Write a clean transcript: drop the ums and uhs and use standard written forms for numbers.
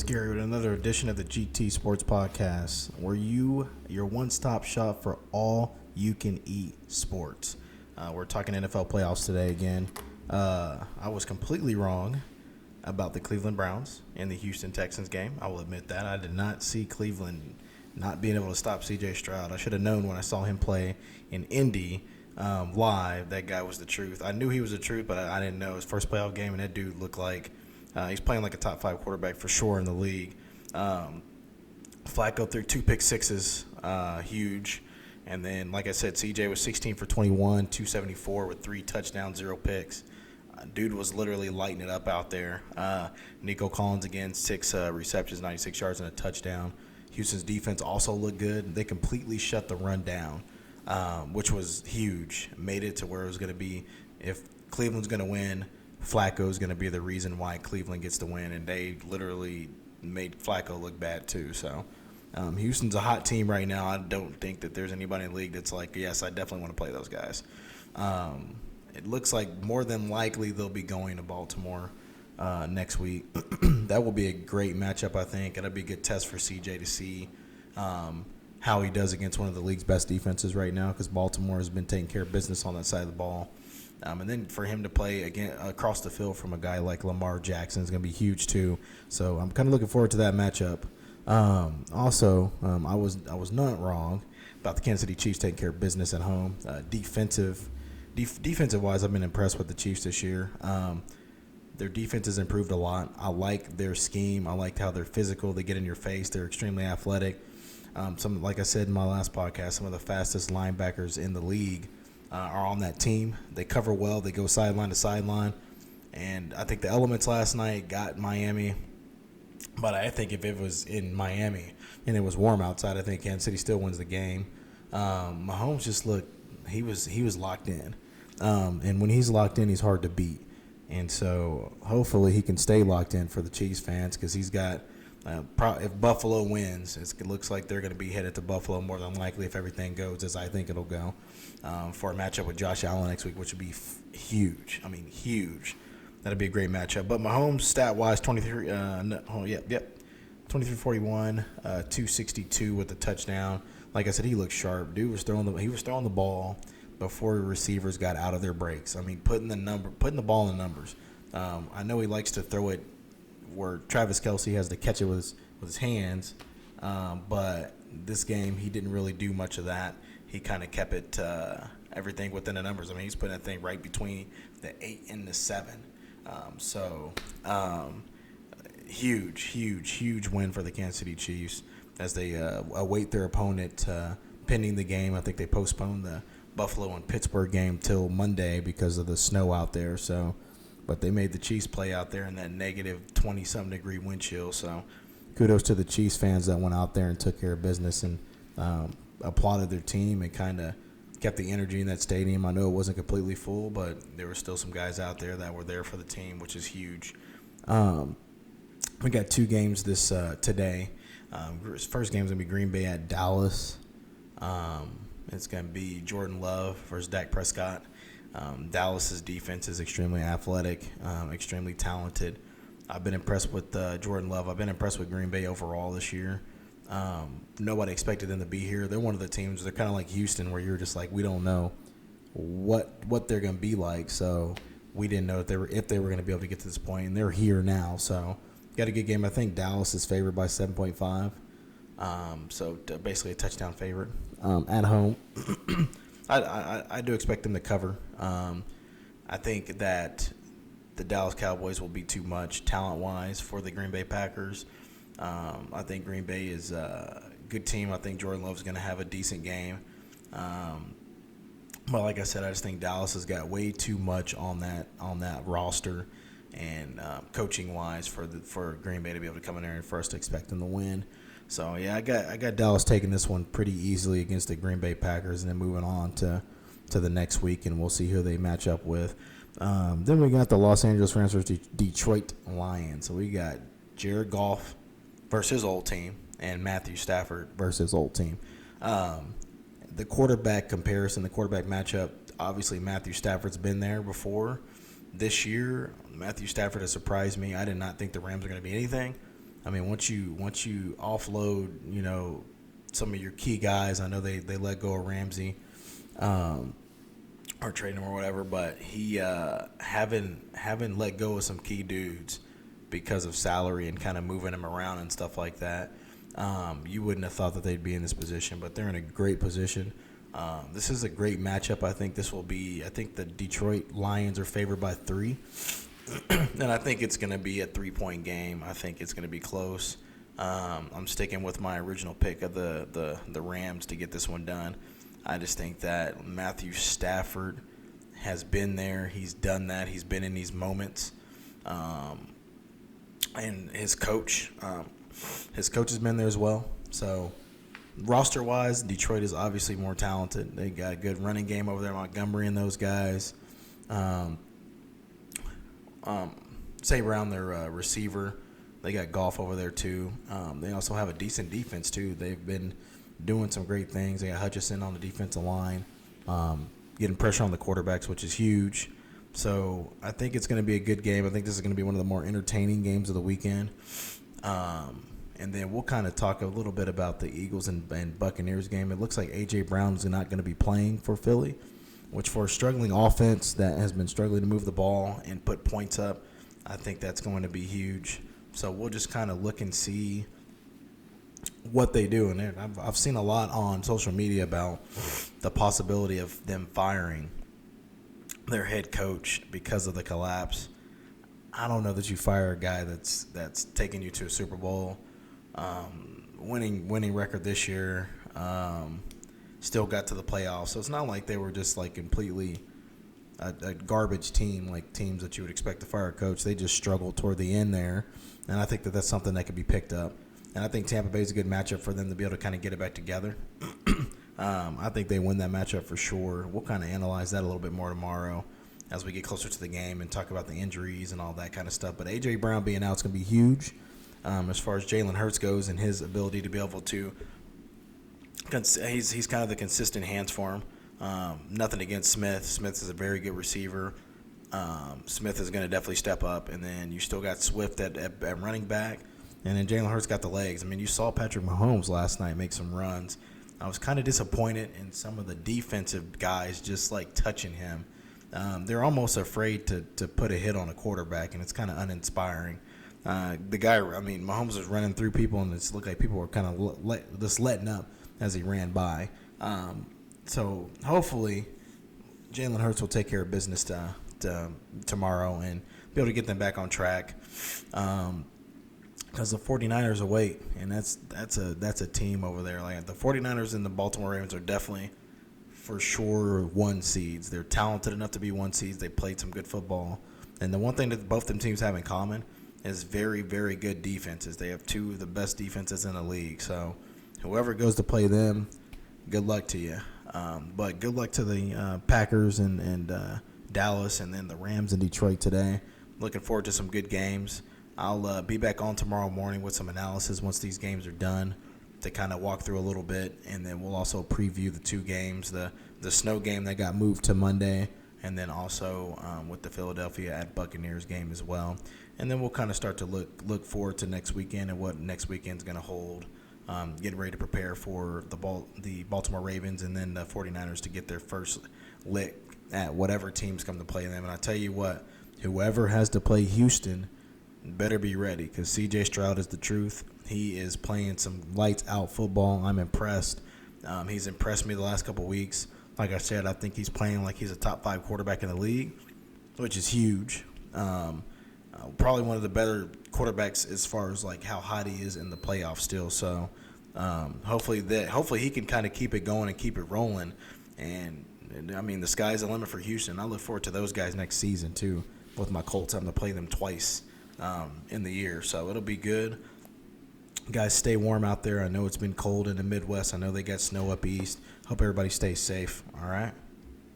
Gary with another edition of the GT Sports Podcast, where your one-stop shop for all you can eat sports. We're talking NFL playoffs today again. I was completely wrong about the Cleveland Browns and the Houston Texans game. I will admit that. I did not see Cleveland not being able to stop C.J. Stroud. I should have known when I saw him play in Indy live that guy was the truth. I knew he was the truth, but I didn't know his first playoff game, and that dude looked like he's playing like a top 5 quarterback for sure in the league. Flacco threw 2 pick sixes, huge. And then, like I said, CJ was 16 for 21, 274 with 3 touchdowns, 0 picks. Dude was literally lighting it up out there. Nico Collins again, 6 receptions, 96 yards, and a touchdown. Houston's defense also looked good. They completely shut the run down, which was huge. Made it to where it was going to be, if Cleveland's going to win, Flacco's going to be the reason why Cleveland gets the win, and they literally made Flacco look bad too. So Houston's a hot team right now. I don't think that there's anybody in the league that's like, yes, I definitely want to play those guys. It looks like more than likely they'll be going to Baltimore next week. That will be a great matchup, I think. It'll be a good test for CJ to see how he does against one of the league's best defenses right now, because Baltimore has been taking care of business on that side of the ball. And then for him to play again across the field from a guy like Lamar Jackson is going to be huge too. So I'm kind of looking forward to that matchup. Also, I was not wrong about the Kansas City Chiefs taking care of business at home. Defensive-wise, I've been impressed with the Chiefs this year. Their defense has improved a lot. I like their scheme. I like how they're physical. They get in your face. They're extremely athletic. Like I said in my last podcast, some of the fastest linebackers in the league are on that team. They cover well. They go sideline to sideline. And I think the elements last night got Miami. But I think if it was in Miami and it was warm outside, I think Kansas City still wins the game. Mahomes just looked – he was locked in. And when he's locked in, he's hard to beat. And so hopefully he can stay locked in for the Chiefs fans, because he's got if Buffalo wins, it looks like they're going to be headed to Buffalo more than likely if everything goes as I think it'll go, for a matchup with Josh Allen next week, which would be huge. I mean, huge. That'd be a great matchup. But Mahomes, stat-wise, 23-41, 262 with a touchdown. Like I said, he looked sharp. Dude was throwing the ball before the receivers got out of their breaks. I mean, putting the ball in the numbers. I know he likes to throw it where Travis Kelce has to catch it with his hands, but this game he didn't really do much of that. He kind of kept it everything within the numbers. I mean, he's putting that thing right between the 8 and the 7. Huge win for the Kansas City Chiefs as they await their opponent pending the game. I think they postponed the Buffalo and Pittsburgh game till Monday because of the snow out there. So, but they made the Chiefs play out there in that negative 20-something degree wind chill. So kudos to the Chiefs fans that went out there and took care of business and applauded their team and kind of kept the energy in that stadium. I know it wasn't completely full, but there were still some guys out there that were there for the team, which is huge. We got 2 games this today. First game is going to be Green Bay at Dallas. It's going to be Jordan Love versus Dak Prescott. Dallas's defense is extremely athletic, extremely talented. I've been impressed with Jordan Love. I've been impressed with Green Bay overall this year. Nobody expected them to be here. They're one of the teams, they're kind of like Houston, where you're just like, we don't know what they're going to be like. So we didn't know if they were going to be able to get to this point, and they're here now. So got a good game. I think Dallas is favored by 7.5. So basically a touchdown favorite at home. I do expect them to cover. I think that the Dallas Cowboys will be too much talent-wise for the Green Bay Packers. I think Green Bay is a good team. I think Jordan Love's going to have a decent game. But like I said, I just think Dallas has got way too much on that roster and coaching-wise for Green Bay to be able to come in there and for us to expect them to win. So, yeah, I got Dallas taking this one pretty easily against the Green Bay Packers and then moving on to the next week, and we'll see who they match up with. Then we got the Los Angeles Rams versus Detroit Lions. So we got Jared Goff versus his old team and Matthew Stafford versus his old team. The quarterback comparison, the quarterback matchup, obviously Matthew Stafford's been there before. This year, Matthew Stafford has surprised me. I did not think the Rams were going to be anything. I mean, once you offload, some of your key guys. I know they let go of Ramsey, or trade him or whatever, but he haven't let go of some key dudes because of salary and kind of moving him around and stuff like that. You wouldn't have thought that they'd be in this position, but they're in a great position. This is a great matchup. I think the Detroit Lions are favored by 3. And I think it's going to be a 3-point game. I think it's going to be close. I'm sticking with my original pick of the Rams to get this one done. I just think that Matthew Stafford has been there. He's done that. He's been in these moments. And his coach has been there as well. So roster-wise, Detroit is obviously more talented. They got a good running game over there, Montgomery and those guys. Say around their receiver. They got Goff over there too. They also have a decent defense too. They've been doing some great things. They got Hutchinson on the defensive line, getting pressure on the quarterbacks, which is huge. So I think it's going to be a good game. I think this is going to be one of the more entertaining games of the weekend. And then we'll kind of talk a little bit about the Eagles and Buccaneers game. It looks like A.J. Brown's not going to be playing for Philly, which for a struggling offense that has been struggling to move the ball and put points up, I think that's going to be huge. So we'll just kind of look and see what they do. And I've seen a lot on social media about the possibility of them firing their head coach because of the collapse. I don't know that you fire a guy that's taking you to a Super Bowl, winning record this year, still got to the playoffs. So it's not like they were just like completely a garbage team, like teams that you would expect to fire a coach. They just struggled toward the end there, and I think that that's something that could be picked up. And I think Tampa Bay is a good matchup for them to be able to kind of get it back together. I think they win that matchup for sure. We'll kind of analyze that a little bit more tomorrow as we get closer to the game and talk about the injuries and all that kind of stuff. But A.J. Brown being out is going to be huge as far as Jalen Hurts goes and his ability to be able to – he's kind of the consistent hands for him. Nothing against Smith. Smith is a very good receiver. Smith is going to definitely step up. And then you still got Swift at running back. And then Jalen Hurts got the legs. I mean, you saw Patrick Mahomes last night make some runs. I was kind of disappointed in some of the defensive guys just, like, touching him. They're almost afraid to put a hit on a quarterback, and it's kind of uninspiring. Mahomes was running through people, and it looked like people were kind of just letting up as he ran by. So hopefully Jalen Hurts will take care of business tomorrow and be able to get them back on track. Because the 49ers await, and that's a team over there. Like the 49ers and the Baltimore Ravens are definitely for sure 1 seeds. They're talented enough to be 1 seeds. They played some good football. And the one thing that both them teams have in common is very, very good defenses. They have 2 of the best defenses in the league. So whoever goes to play them, good luck to you. But good luck to the Packers and Dallas, and then the Rams in Detroit today. Looking forward to some good games. I'll be back on tomorrow morning with some analysis once these games are done to kind of walk through a little bit, and then we'll also preview the 2 games, the snow game that got moved to Monday, and then also with the Philadelphia at Buccaneers game as well. And then we'll kind of start to look forward to next weekend and what next weekend's going to hold, getting ready to prepare for the Baltimore Ravens and then the 49ers to get their first lick at whatever teams come to play them. And I tell you what, whoever has to play Houston better be ready, because C.J. Stroud is the truth. He is playing some lights-out football. I'm impressed. He's impressed me the last couple of weeks. Like I said, I think he's playing like he's a top 5 quarterback in the league, which is huge. Probably one of the better quarterbacks as far as like how hot he is in the playoffs still. So hopefully he can kind of keep it going and keep it rolling. And I mean, the sky's the limit for Houston. I look forward to those guys next season too, with my Colts having to play them twice in the year. So it'll be good. Guys, stay warm out there. I know it's been cold in the Midwest. I know they got snow up east. Hope everybody stays safe. All right.